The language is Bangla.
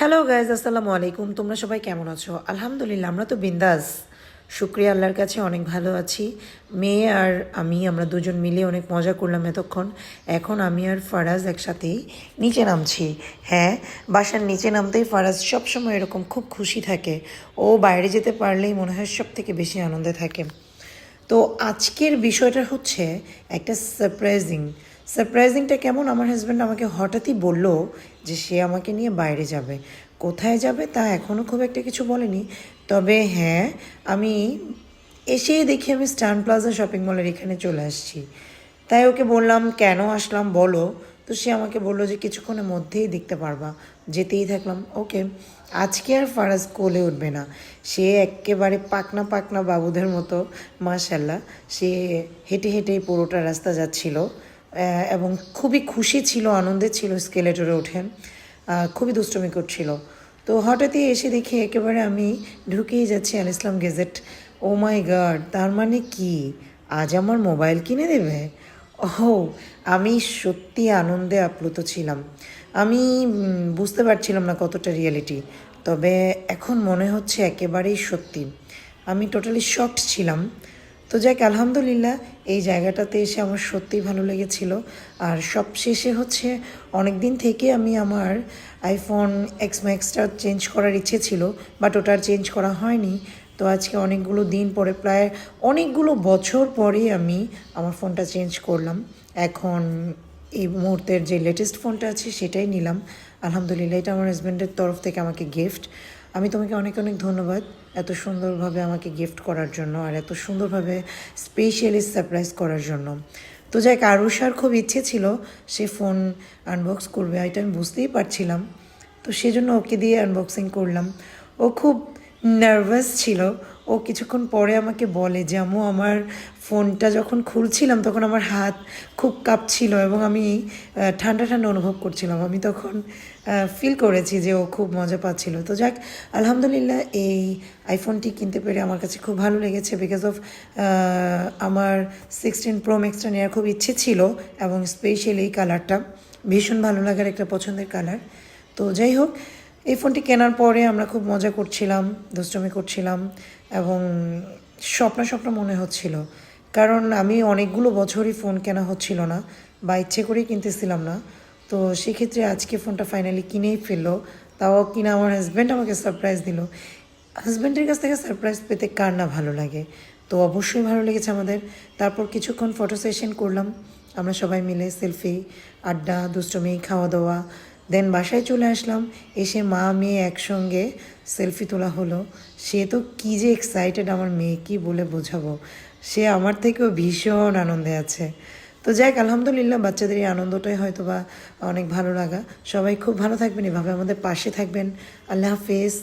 হ্যালো গাইজ, আসসালামু আলাইকুম। তোমরা সবাই কেমন আছো? আলহামদুলিল্লাহ, আমরা তো বিন্দাস। শুক্রিয়া আল্লাহর কাছে অনেক ভালো আছি। মেয়ে আর আমরা দুজন মিলে অনেক মজা করলাম এতক্ষণ। এখন আমি আর ফারাজ একসাথেই নিচে নামছি। হ্যাঁ, বাসার নিচে নামতেই ফারাজ সবসময় এরকম খুব খুশি থাকে। ও বাইরে যেতে পারলেই মনে হয় সব থেকে বেশি আনন্দে থাকে। তো আজকের বিষয়টা হচ্ছে একটা সারপ্রাইজিংটা কেমন, আমার হাজব্যান্ড আমাকে হঠাৎই বলল যে সে আমাকে নিয়ে বাইরে যাবে। কোথায় যাবে তা এখনও খুব একটা কিছু বলেনি। তবে হ্যাঁ, আমি এসেই দেখি আমি স্টান প্লাজা শপিং মলের এখানে চলে আসছি। তাই ওকে বললাম কেন আসলাম বলো। তো সে আমাকে বললো যে কিছুক্ষণের মধ্যেই দেখতে পারবা। যেতেই থাকলাম ওকে। আজকে আর ফারাজ কোলে উঠবে না। সে একেবারে পাকনা পাকনা বাবুদের মতো, মাশাল্লাহ, সে হেঁটে হেঁটেই পুরোটা রাস্তা যাচ্ছিল এবং খুবই খুশি ছিল, আনন্দে ছিল। স্কেলেটরে ওঠেন, খুবই দুষ্টমি করছিল। তো হঠাৎই এসে দেখি একেবারে আমি ঢুকেই যাচ্ছি আল ইসলাম গেজেট। ও মাই গড, তার মানে কি আজ আমার মোবাইল কিনে দেবে? ও, আমি সত্যি আনন্দে আপ্লুত ছিলাম। আমি বুঝতে পারছিলাম না কতটা রিয়েলিটি, তবে এখন মনে হচ্ছে একেবারেই সত্যি। আমি টোটালি শকড ছিলাম। তো যাক, আলহামদুলিল্লাহ, এই জায়গাটাতে এসে আমার সত্যিই ভালো লেগেছিল। আর সবশেষে হচ্ছে অনেক দিন থেকে আমি আমার আইফোন এক্স ম্যাক্সটা চেঞ্জ করার ইচ্ছে ছিল, বাট ওটা আর চেঞ্জ করা হয়নি। তো আজকে অনেকগুলো দিন পরে, প্রায় অনেকগুলো বছর পরে আমি আমার ফোনটা চেঞ্জ করলাম। এখন এই মুহূর্তের যে লেটেস্ট ফোনটা আছে সেটাই নিলাম। আলহামদুলিল্লাহ, এটা আমার হাজব্যান্ডের তরফ থেকে আমাকে গিফট। আমি তোমাকে অনেক অনেক ধন্যবাদ এত সুন্দরভাবে আমাকে গিফট করার জন্য আর এত সুন্দরভাবে স্পেশালি সারপ্রাইজ করার জন্য। তো যাই, আরুষার খুব ইচ্ছে ছিল সে ফোন আনবক্স করবে, এটা আমি বুঝতেই পারছিলাম। তো সেজন্য ওকে দিয়ে আনবক্সিং করলাম। ও খুব নার্ভাস ছিল। ও কিছুক্ষণ পরে আমাকে বলে যে আম্মু, আমার ফোনটা যখন খুলছিলাম তখন আমার হাত খুব কাঁপছিল এবং আমি ঠান্ডা ঠান্ডা অনুভব করছিলাম। আমি তখন ফিল করেছি যে ও খুব মজা পাচ্ছিল। তো যাক, আলহামদুলিল্লাহ, এই আইফোনটি কিনতে পেরে আমার কাছে খুব ভালো লেগেছে। বিকজ অফ আমার 16 প্রো ম্যাক্সটা নেওয়ার খুব ইচ্ছে ছিল এবং স্পেশালি এই কালারটা ভীষণ ভালো লাগার একটা পছন্দের কালার। তো যাই হোক, এই ফোনটি কেনার পরে আমরা খুব মজা করছিলাম, দুষ্টমি করছিলাম এবং স্বপ্ন স্বপ্ন মনে হচ্ছিল। কারণ আমি অনেকগুলো বছরই ফোন কেনা হচ্ছিল না বা ইচ্ছে করেই কিনতেছিলাম না। তো সেক্ষেত্রে আজকে ফোনটা ফাইনালি কিনেই ফেললো। তাও কিনা আমার হাজব্যান্ড আমাকে সারপ্রাইজ দিল। হাজব্যান্ডের কাছ থেকে সারপ্রাইজ পেতে কার না ভালো লাগে? তো অবশ্যই ভালো লেগেছে আমাদের। তারপর কিছুক্ষণ ফটো সেশন করলাম আমরা সবাই মিলে, সেলফি, আড্ডা, দুষ্টমি, খাওয়া দাওয়া। দেন বাসায় চলে আসলাম। এসে মা মেয়ে একসঙ্গে সেলফি তোলা হলো। সে তো কী যে এক্সাইটেড, আমার মেয়ে কী বলে বোঝাবো। সে আমার থেকেও ভীষণ আনন্দে আছে। তো যাক, আলহামদুলিল্লাহ, বাচ্চাদের এই আনন্দটাই হয়তো বা অনেক ভালো লাগা। সবাই খুব ভালো থাকবেন, এভাবে আমাদের পাশে থাকবেন। আল্লাহ হাফেজ।